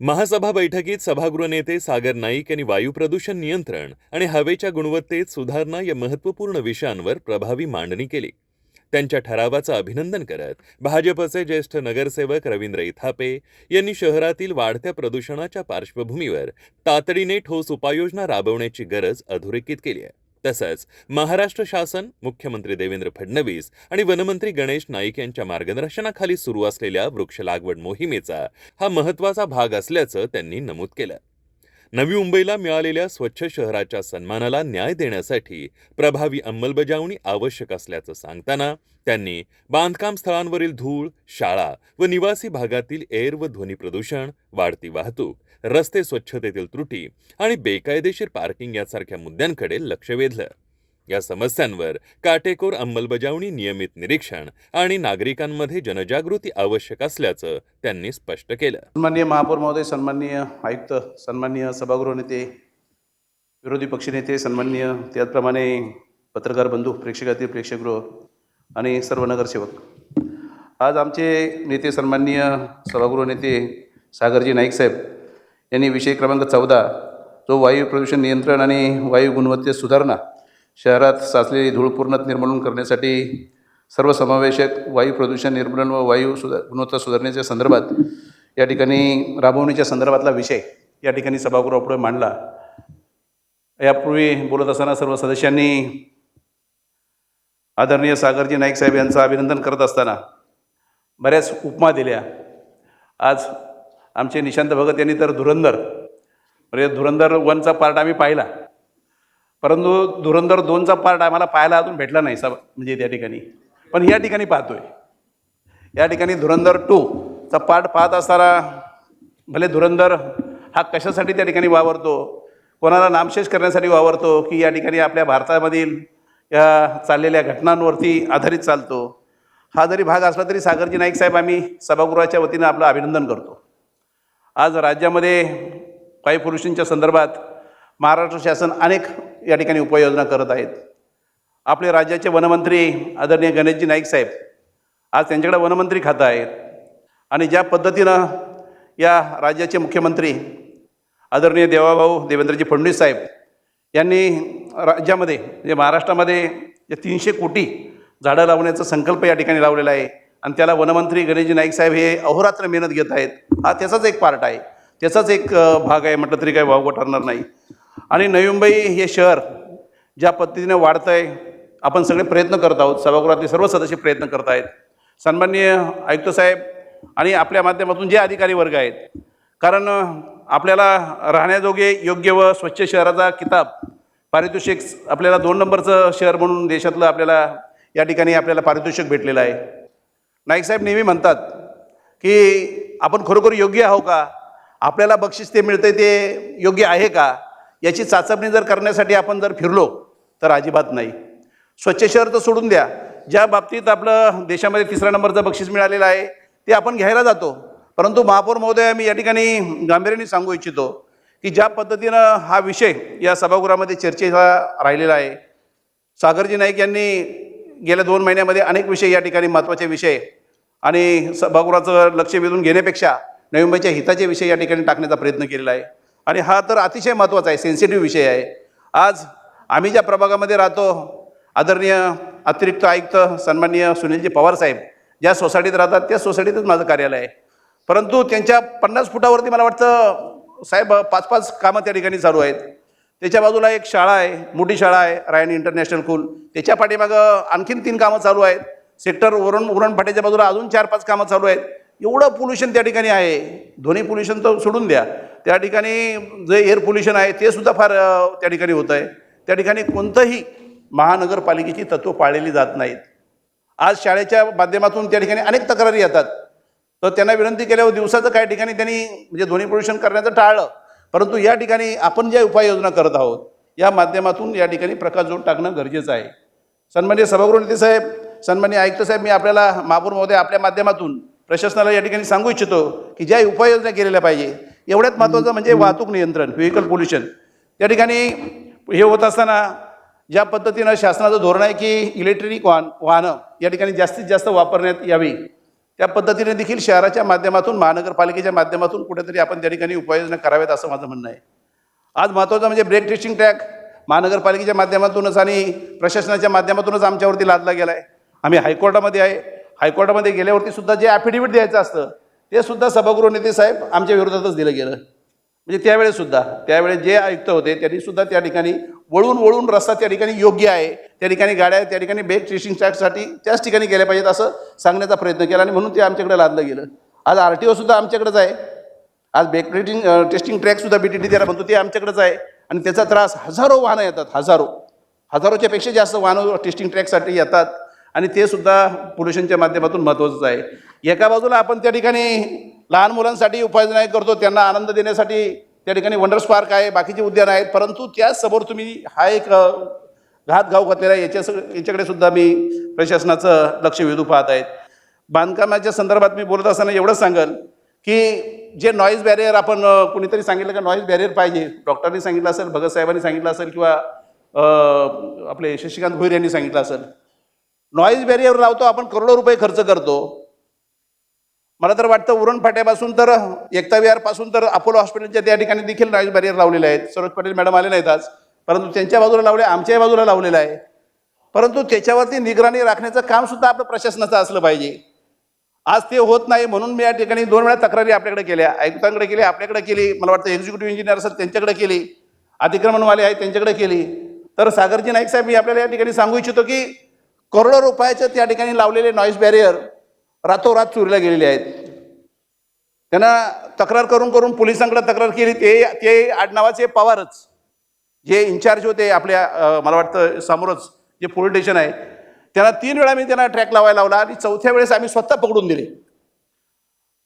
महासभा बैठकीत सभागृह नेते सागर नाईक यांनी वायू प्रदूषण नियंत्रण आणि हवेच्या गुणवत्तेत सुधारणा या महत्त्वपूर्ण विषयांवर प्रभावी मांडणी केली. त्यांच्या ठरावाचं अभिनंदन करत भाजपचे ज्येष्ठ नगरसेवक रवींद्र इथापे यांनी शहरातील वाढत्या प्रदूषणाच्या पार्श्वभूमीवर तातडीने ठोस उपाययोजना राबवण्याची गरज अधोरेखित केली आहे. तसंच महाराष्ट्र शासन, मुख्यमंत्री देवेंद्र फडणवीस आणि वनमंत्री गणेश नाईक यांच्या मार्गदर्शनाखाली सुरू असलेल्या वृक्ष लागवड मोहिमेचा हा महत्त्वाचा भाग असल्याचं त्यांनी नमूद केलं. नवी मुंबईला मिळालेल्या स्वच्छ शहराच्या सन्मानाला न्याय देण्यासाठी प्रभावी अंमलबजावणी आवश्यक असल्याचं सांगताना त्यांनी बांधकाम स्थळांवरील धूळ, शाळा व निवासी भागातील एअर व ध्वनी प्रदूषण, वाढती वाहतूक, रस्ते स्वच्छतेतील त्रुटी आणि बेकायदेशीर पार्किंग यासारख्या मुद्द्यांकडे लक्ष वेधलं. या समस्यांवर काटेकोर अंमलबजावणी, नियमित निरीक्षण आणि नागरिकांमध्ये जनजागृती आवश्यक असल्याचं त्यांनी स्पष्ट केलं. सन्माननीय महापौर महोदय, सन्माननीय आयुक्त, सन्माननीय सभागृह नेते, विरोधी पक्षनेते, सन्माननीय त्याचप्रमाणे पत्रकार बंधू, प्रेक्षकातील प्रेक्षकगृह आणि सर्व नगरसेवक, आज आमचे नेते सन्माननीय सभागृह नेते सागरजी नाईक साहेब यांनी विषय क्रमांक 14 जो वायू प्रदूषण नियंत्रण आणि वायू गुणवत्तेत सुधारणा, शहरात साचलेली धूळ पूर्ण निर्मूलन करण्यासाठी सर्वसमावेशक वायू प्रदूषण निर्मूलन व वायू गुणवत्ता सुधारण्याच्या संदर्भात या ठिकाणी राबवण्याच्या संदर्भातला विषय या ठिकाणी सभागृहापुढे मांडला. यापूर्वी बोलत असताना सर्व सदस्यांनी आदरणीय सागरजी नाईक साहेब यांचं अभिनंदन करत असताना बऱ्याच उपमा दिल्या. आज आमचे निशांत भगत यांनी तर धुरंधर म्हणजे धुरंधर 1चा पार्ट आम्ही पाहिला, परंतु धुरंधर 2चा पार्ट आम्हाला पाहायला अजून भेटला नाही म्हणजे त्या ठिकाणी. पण या ठिकाणी पाहतोय, या ठिकाणी धुरंधर 2चा पार्ट पाहत असताना भले धुरंधर हा कशासाठी त्या ठिकाणी वावरतो, कोणाला नामशेष करण्यासाठी वावरतो, की या ठिकाणी आपल्या भारतामधील या चाललेल्या घटनांवरती आधारित चालतो, हा जरी भाग असला तरी सागरजी नाईक साहेब आम्ही सभागृहाच्या वतीनं आपलं अभिनंदन करतो. आज राज्यामध्ये वायू प्रदूषणाच्या संदर्भात महाराष्ट्र शासन अनेक या ठिकाणी उपाययोजना करत आहेत. आपले राज्याचे वनमंत्री आदरणीय गणेशजी नाईक साहेब, आज त्यांच्याकडे वनमंत्री खातं आहेत आणि ज्या पद्धतीनं या राज्याचे मुख्यमंत्री आदरणीय देवाभाऊ देवेंद्रजी फडणवीस साहेब यांनी राज्यामध्ये म्हणजे महाराष्ट्रामध्ये 300 कोटी झाडं लावण्याचा संकल्प या ठिकाणी लावलेला आहे आणि त्याला वनमंत्री गणेशजी नाईक साहेब हे अहोरात्र मेहनत घेत आहेत. हा त्याचाच एक पार्ट आहे, त्याचाच एक भाग आहे म्हटलं तरी काही वावगं ठरणार नाही. आणि नवी मुंबई हे शहर ज्या पद्धतीने वाढतं आहे, आपण सगळे प्रयत्न करत आहोत, सभागृहातील सर्व सदस्य प्रयत्न करत आहेत. सन्माननीय आयुक्त साहेब आणि आपल्या माध्यमातून जे अधिकारी वर्ग आहेत, कारण आपल्याला राहण्याजोगे योग्य व स्वच्छ शहराचा किताब पारितोषिक आपल्याला 2 नंबरचं शहर म्हणून देशातलं आपल्याला या ठिकाणी आपल्याला पारितोषिक भेटलेलं आहे. नाईक साहेब नेहमी म्हणतात की आपण खरोखर योग्य आहो का, आपल्याला बक्षीस ते मिळते ते योग्य आहे का, याची चाचपणी जर करण्यासाठी आपण जर फिरलो तर अजिबात नाही. स्वच्छ शहर तर सोडून द्या, ज्या बाबतीत आपलं देशामध्ये 3रा नंबरचं बक्षीस मिळालेलं आहे ते आपण घ्यायला जातो. परंतु महापौर महोदय, मी या ठिकाणी गांभीर्याने सांगू इच्छितो की ज्या पद्धतीनं हा विषय या सभागृहामध्ये चर्चेचा राहिलेला आहे, सागरजी नाईक यांनी गेल्या 2 महिन्यामध्ये अनेक विषय या ठिकाणी महत्त्वाचे विषय आणि सभागृहाचं लक्ष वेधून घेण्यापेक्षा नवी मुंबईच्या हिताचे विषय या ठिकाणी टाकण्याचा प्रयत्न केलेला आहे आणि हा तर अतिशय महत्त्वाचा आहे, सेन्सिटिव्ह विषय आहे. आज आम्ही ज्या प्रभागामध्ये राहतो, आदरणीय अतिरिक्त आयुक्त सन्माननीय सुनीलजी पवार साहेब ज्या सोसायटीत राहतात त्या सोसायटीतच माझं कार्यालय आहे, परंतु त्यांच्या 50 फुटावरती मला वाटतं साहेब 5-5 कामं त्या ठिकाणी चालू आहेत. त्याच्या बाजूला एक शाळा आहे, मोठी शाळा आहे, रायन इंटरनॅशनल स्कूल, त्याच्या पाठीमागं आणखीन 3 कामं चालू आहेत. सेक्टर उरण फाट्याच्या बाजूला अजून 4-5 कामं चालू आहेत. एवढं पोल्युशन त्या ठिकाणी आहे. ध्वनी पोल्युशन तर सोडून द्या, त्या ठिकाणी जे एअर पोल्युशन आहे ते सुद्धा फार त्या ठिकाणी होत आहे. त्या ठिकाणी कोणतंही महानगरपालिकेची तत्त्व पाळलेली जात नाहीत. आज शाळेच्या माध्यमातून त्या ठिकाणी अनेक तक्रारी येतात, तर त्यांना विनंती केल्यावर दिवसाचं काही ठिकाणी त्यांनी म्हणजे ध्वनी प्रदूषण करण्याचं टाळलं, परंतु या ठिकाणी आपण ज्या उपाययोजना करत आहोत या माध्यमातून या ठिकाणी प्रकाशझोत टाकणं गरजेचं आहे. सन्माननीय सभागृह नेते साहेब, सन्माननीय आयुक्त साहेब, मी आपल्याला महापौर महोदय आपल्या माध्यमातून प्रशासनाला या ठिकाणी सांगू इच्छितो की ज्या उपाययोजना केलेल्या पाहिजे, एवढ्यात महत्त्वाचं म्हणजे वाहतूक नियंत्रण, व्हेकल पोल्युशन. त्या ठिकाणी हे होत असताना ज्या पद्धतीनं शासनाचं धोरण आहे की इलेक्ट्रिक वाहनं या ठिकाणी जास्तीत जास्त वापरण्यात यावी, त्या पद्धतीने देखील शहराच्या माध्यमातून महानगरपालिकेच्या माध्यमातून कुठेतरी आपण त्या ठिकाणी उपाययोजना कराव्यात असं माझं म्हणणं आहे. आज महत्त्वाचं म्हणजे ब्रेक टेस्टिंग ट्रॅक महानगरपालिकेच्या माध्यमातूनच आणि प्रशासनाच्या माध्यमातूनच आमच्यावरती लादला गेला आहे. आम्ही हायकोर्टामध्ये आहे. हायकोर्टामध्ये गेल्यावरती सुद्धा जे ॲफिडेव्हिट द्यायचं असतं ते सुद्धा सभागृह नेते साहेब आमच्या विरोधातच दिलं गेलं. म्हणजे त्यावेळेस जे आयुक्त होते त्यांनी सुद्धा त्या ठिकाणी वळून रस्ता त्या ठिकाणी योग्य आहे, त्या ठिकाणी गाड्या त्या ठिकाणी ब्रेक टेस्टिंग ट्रॅकसाठी त्याच ठिकाणी गेल्या पाहिजेत असं सांगण्याचा प्रयत्न केला आणि म्हणून ते आमच्याकडे लादलं गेलं. आज RTO सुद्धा आमच्याकडेच आहे. आज ब्रेक टेस्टिंग ट्रॅकसुद्धा BTT त्याला म्हणतो ते आमच्याकडेच आहे आणि त्याचा त्रास हजारो वाहनं येतात, हजारोच्या पेक्षा जास्त वाहनं टेस्टिंग ट्रॅकसाठी येतात आणि ते सुद्धा पोल्युशनच्या माध्यमातून महत्त्वाचंच आहे. एका बाजूला आपण त्या ठिकाणी लहान मुलांसाठी उपाययोजना करतो, त्यांना आनंद देण्यासाठी त्या ठिकाणी वंडर्स पार्क आहे, बाकीचे उद्यान आहेत, परंतु त्याचसमोर तुम्ही हा एक घात घाव घातलेला आहे. याच्याकडे सुद्धा मी प्रशासनाचं लक्ष वेधू पाहत आहेत. बांधकामाच्या संदर्भात मी बोलत असताना एवढंच सांगेल की जे नॉईज बॅरियर आपण कुणीतरी सांगितलं का नॉईज बॅरियर पाहिजे, डॉक्टरांनी सांगितलं असेल, भगत साहेबांनी सांगितलं असेल किंवा आपले शशिकांत भोईर यांनी सांगितलं असेल. नॉईज बॅरियर लावतो आपण, करोडो रुपये खर्च करतो. मला तर वाटतं उरण फाट्यापासून तर एकता विहारपासून तर अपोलो हॉस्पिटलच्या त्या ठिकाणी देखील नॉईज बॅरियर लावलेले आहेत. सरोज पाटील मॅडम आले नाहीत आज, परंतु त्यांच्या बाजूला लावले, आमच्याही बाजूला लावलेलं आहे. परंतु त्याच्यावरती निगराणी राखण्याचं काम सुद्धा आपलं प्रशासनाचं असलं पाहिजे. आज ते होत नाही म्हणून मी या ठिकाणी 2 वेळा तक्रारी आपल्याकडे केल्या, आयुक्तांकडे केली, आपल्याकडे केली, मला वाटतं एक्झिक्युटिव्ह इंजिनियर असेल त्यांच्याकडे केली, अतिक्रमणवाले आहेत त्यांच्याकडे केली. तर सागरजी नाईक साहेब, मी आपल्याला या ठिकाणी सांगू इच्छितो की करोडो रुपयाचं त्या ठिकाणी लावलेले नॉईज बॅरियर रातोरात चोरीला गेलेले आहेत. त्यांना तक्रार करून पोलिसांकडे तक्रार केली. ते आडनावाचे पवारच जे इन्चार्ज होते आपल्या मला वाटतं समोरच जे पोलीस स्टेशन आहे, त्यांना 3 वेळा मी त्यांना ट्रॅक लावायला लावला आणि 4थ्या वेळेस आम्ही स्वतः पकडून दिले.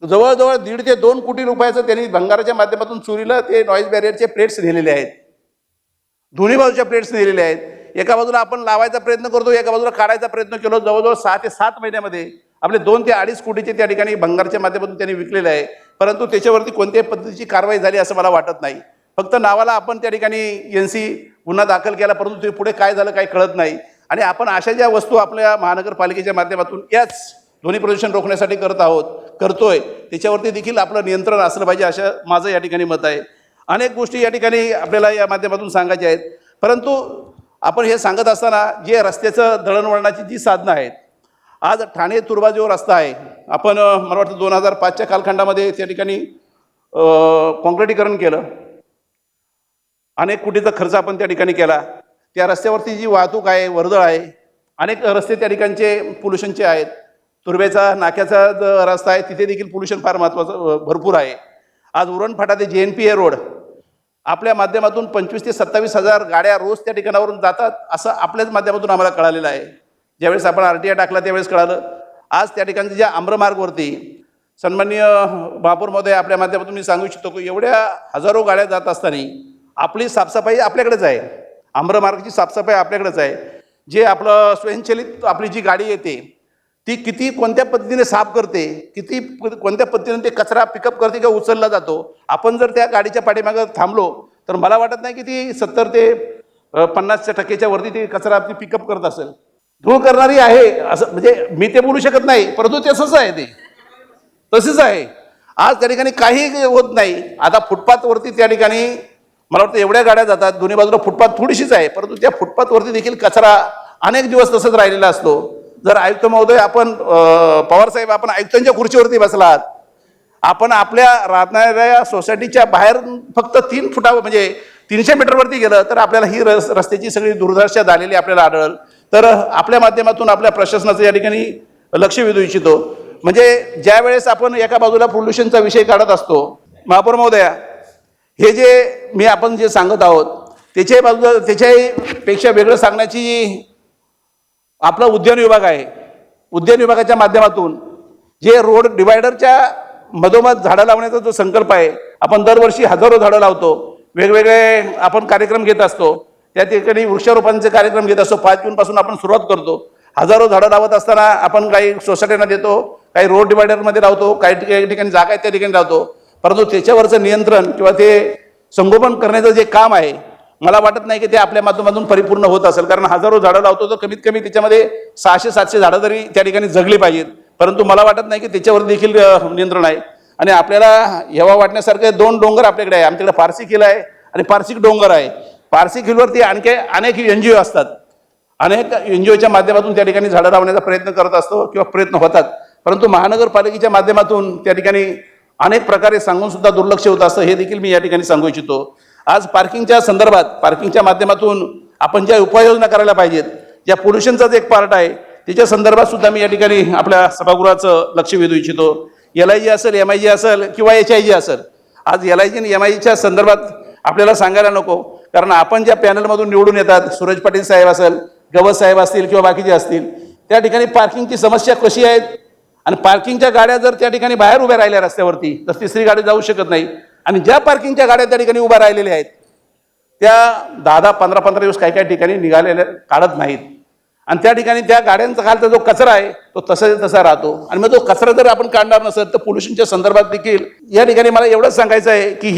जवळजवळ 1.5 ते 2 कोटी रुपयाचं त्यांनी भंगाराच्या माध्यमातून चोरीला ते नॉईज बॅरियरचे प्लेट्स नेलेले आहेत. दोन्ही बाजूच्या प्लेट्स नेलेले आहेत. एका बाजूला आपण लावायचा प्रयत्न करतो, एका बाजूला काढायचा प्रयत्न केलो. जवळजवळ 6 ते 7 महिन्यामध्ये आपले 2 ते 2.5 कोटीचे त्या ठिकाणी भंगारच्या माध्यमातून त्यांनी विकलेलं आहे. परंतु त्याच्यावरती कोणत्याही पद्धतीची कारवाई झाली असं मला वाटत नाही. फक्त नावाला आपण त्या ठिकाणी NC गुन्हा दाखल केला, परंतु ते पुढे काय झालं काय कळत नाही. आणि आपण अशा ज्या वस्तू आपल्या महानगरपालिकेच्या माध्यमातून याच ध्वनी प्रदूषण रोखण्यासाठी करतोय त्याच्यावरती देखील आपलं नियंत्रण असलं पाहिजे असं माझं या ठिकाणी मत आहे. अनेक गोष्टी या ठिकाणी आपल्याला या माध्यमातून सांगायच्या आहेत, परंतु आपण हे सांगत असताना जे रस्त्याचं दळणवळणाची जी साधनं आहेत, आज ठाणे तुर्बा जो रस्ता आहे, आपण मला वाटतं 2005च्या कालखंडामध्ये त्या ठिकाणी कॉन्क्रिटीकरण केलं. अनेक कोटीचा खर्च आपण त्या ठिकाणी केला. त्या रस्त्यावरती जी वाहतूक आहे, वर्दळ आहे, अनेक रस्ते त्या ठिकाणचे पोल्युशनचे आहेत. तुर्भेचा नाक्याचा जो रस्ता आहे तिथे देखील पोल्युशन फार महत्त्वाचं भरपूर आहे. आज उरण फाटा ते JNPA रोड आपल्या माध्यमातून 25 ते 27 हजार गाड्या रोज त्या ठिकाणावरून जातात असं आपल्याच माध्यमातून आम्हाला कळालेलं आहे. ज्यावेळेस आपण RTI टाकला त्यावेळेस कळालं. आज त्या ठिकाणच्या ज्या आम्रमार्गवरती सन्माननीय महापौर महोदय आपल्या माध्यमातून मी सांगू इच्छितो की एवढ्या हजारो गाड्या जात असताना आपली साफसफाई आपल्याकडेच आहे, आम्रमार्गची साफसफाई आपल्याकडेच आहे. जे आपलं स्वयंचलित आपली जी गाडी येते ती कोणत्या पद्धतीने साफ करते, कोणत्या पद्धतीने ते कचरा पिकअप करते किंवा उचलला जातो. आपण जर त्या गाडीच्या पाठीमागं थांबलो तर मला वाटत नाही की ती 70 ते 50% वरती ती कचरा पिकअप करत असेल. धूळ करणारी आहे असं म्हणजे मी ते बोलू शकत नाही, परंतु तसंच आहे, ते तसेच आहे. आज त्या ठिकाणी काही होत नाही. आता फुटपाथवरती त्या ठिकाणी मला वाटतं एवढ्या गाड्या जातात, दोन्ही बाजूला फुटपाथ थोडीशीच आहे, परंतु त्या फुटपाथवरती देखील कचरा अनेक दिवस तसंच राहिलेला असतो. जर आयुक्त महोदय आपण पवारसाहेब आपण आयुक्तांच्या खुर्चीवरती बसलात, आपण आपल्या राहणाऱ्या सोसायटीच्या बाहेर फक्त 3 फुटावर म्हणजे 300 मीटरवरती गेलं तर आपल्याला ही रस्त्याची सगळी दुर्दशा झालेली आपल्याला आढळेल. तर आपल्या माध्यमातून आपल्या प्रशासनाचं या ठिकाणी लक्ष वेधू इच्छितो. म्हणजे ज्या वेळेस आपण एका बाजूला पोल्युशनचा विषय काढत असतो, महापौर महोदया हे जे आपण जे सांगत आहोत त्याच्याही बाजूला त्याच्यापेक्षा वेगळं सांगण्याची आपला उद्यान विभाग आहे. उद्यान विभागाच्या माध्यमातून जे रोड डिवायडरच्या मधोमध झाडं लावण्याचा जो संकल्प आहे, आपण दरवर्षी हजारो झाडं लावतो, वेगवेगळे आपण कार्यक्रम घेत असतो. त्या ठिकाणी वृक्षारोपणाचे कार्यक्रम घेत असतो. 5 जूनपासून आपण सुरुवात करतो. हजारो झाडं लावत असताना आपण काही सोसायट्यांना देतो, काही रोड डिवायडरमध्ये लावतो, काही ठिकाणी जागा आहे त्या ठिकाणी लावतो. परंतु त्याच्यावरचं नियंत्रण किंवा ते संगोपन करण्याचं जे काम आहे मला वाटत नाही की ते आपल्या माध्यमातून परिपूर्ण होत असेल. कारण हजारो झाडं लावतो तर कमीत कमी त्याच्यामध्ये 600-700 झाडं तरी त्या ठिकाणी जगली पाहिजेत. परंतु मला वाटत नाही की त्याच्यावर देखील नियंत्रण आहे. आणि आपल्याला हेवा वाटण्यासारखे 2 डोंगर आपल्याकडे आहे. आमच्याकडे पारसी किल्ला आहे आणि पारसी डोंगर आहे. पारसी किल्ल्यावरती आणखी अनेक NGO असतात. अनेक NGOच्या माध्यमातून त्या ठिकाणी झाडं लावण्याचा प्रयत्न करत असतो किंवा प्रयत्न होतात. परंतु महानगरपालिकेच्या माध्यमातून त्या ठिकाणी अनेक प्रकारे सांगून सुद्धा दुर्लक्ष होत असतं, हे देखील मी या ठिकाणी सांगू इच्छितो. आज पार्किंगच्या संदर्भात पार्किंगच्या माध्यमातून आपण ज्या उपाययोजना करायला पाहिजेत, ज्या पोल्युशनचाच एक पार्ट आहे, त्याच्या संदर्भात सुद्धा मी या ठिकाणी आपल्या सभागृहाचं लक्ष वेधू इच्छितो. LIG असेल, MIG असेल किंवा HIG असेल. आज LIG आणि MIGच्या संदर्भात आपल्याला सांगायला नको, कारण आपण ज्या पॅनलमधून निवडून येतात, सूरज पाटील साहेब असेल, गवत साहेब असतील किंवा बाकीचे असतील, त्या ठिकाणी पार्किंगची समस्या कशी आहे आणि पार्किंगच्या गाड्या जर त्या ठिकाणी बाहेर उभ्या राहिल्या रस्त्यावरती तर तिसरी गाडी जाऊ शकत नाही. आणि ज्या पार्किंगच्या गाड्या त्या ठिकाणी उभ्या राहिलेल्या आहेत त्या 10-10, 15-15 दिवस काही काही ठिकाणी निघालेल्या काढत नाहीत. आणि त्या ठिकाणी त्या गाड्यांचा खालचा जो कचरा आहे तो तसा राहतो. आणि मग तो कचरा जर आपण काढणार नसेल तर पोल्युशनच्या संदर्भात देखील या ठिकाणी मला एवढंच सांगायचं आहे की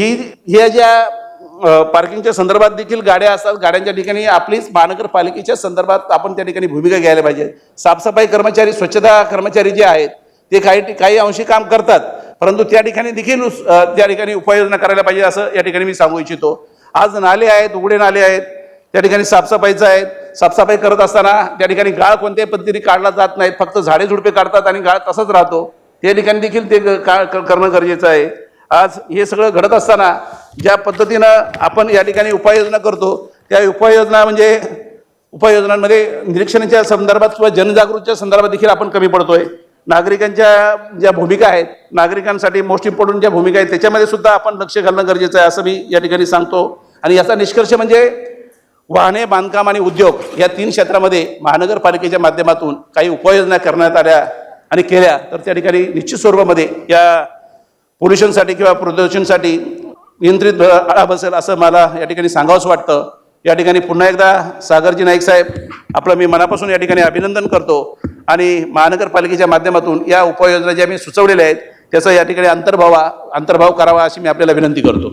ह्या ज्या पार्किंगच्या संदर्भात देखील गाड्या असतात, गाड्यांच्या ठिकाणी आपलीच महानगरपालिकेच्या संदर्भात आपण त्या ठिकाणी भूमिका घ्यायला पाहिजे. साफसफाई कर्मचारी, स्वच्छता कर्मचारी जे आहेत ते काही अंशी काम करतात, परंतु त्या ठिकाणी देखील त्या ठिकाणी उपाययोजना करायला पाहिजे असं या ठिकाणी मी सांगू इच्छितो. आज नाले आहेत, उघडे नाले आहेत, त्या ठिकाणी साफसफाईचं आहेत. साफसफाई करत असताना त्या ठिकाणी गाळ कोणत्याही पद्धतीने काढला जात नाहीत, फक्त झाडे झुडपे काढतात आणि गाळ तसंच राहतो. त्या ठिकाणी देखील ते करणं गरजेचं आहे. आज हे सगळं घडत असताना ज्या पद्धतीनं आपण या ठिकाणी उपाययोजना करतो त्या उपाययोजनांमध्ये निरीक्षणाच्या संदर्भात किंवा जनजागृतीच्या संदर्भात देखील आपण कमी पडतोय. नागरिकांच्या ज्या भूमिका आहेत, नागरिकांसाठी मोस्ट इम्पॉर्टंट ज्या भूमिका आहेत त्याच्यामध्ये सुद्धा आपण लक्ष घालणं गरजेचं आहे असं मी या ठिकाणी सांगतो. आणि याचा निष्कर्ष म्हणजे वाहने, बांधकाम आणि उद्योग या 3 क्षेत्रामध्ये महानगरपालिकेच्या माध्यमातून काही उपाययोजना करण्यात आल्या आणि केल्या तर त्या ठिकाणी निश्चित स्वरूपामध्ये या पोल्युशनसाठी किंवा प्रदूषणासाठी नियंत्रित आळा बसेल असं मला या ठिकाणी सांगावंसं वाटतं. या ठिकाणी पुन्हा एकदा सागरजी नाईक साहेब आपलं मी मनापासून या ठिकाणी अभिनंदन करतो आणि महानगरपालिकेच्या माध्यमातून या उपाययोजना ज्या मी सुचवलेल्या आहेत त्याचा या ठिकाणी अंतर्भाव करावा अशी मी आपल्याला विनंती करतो.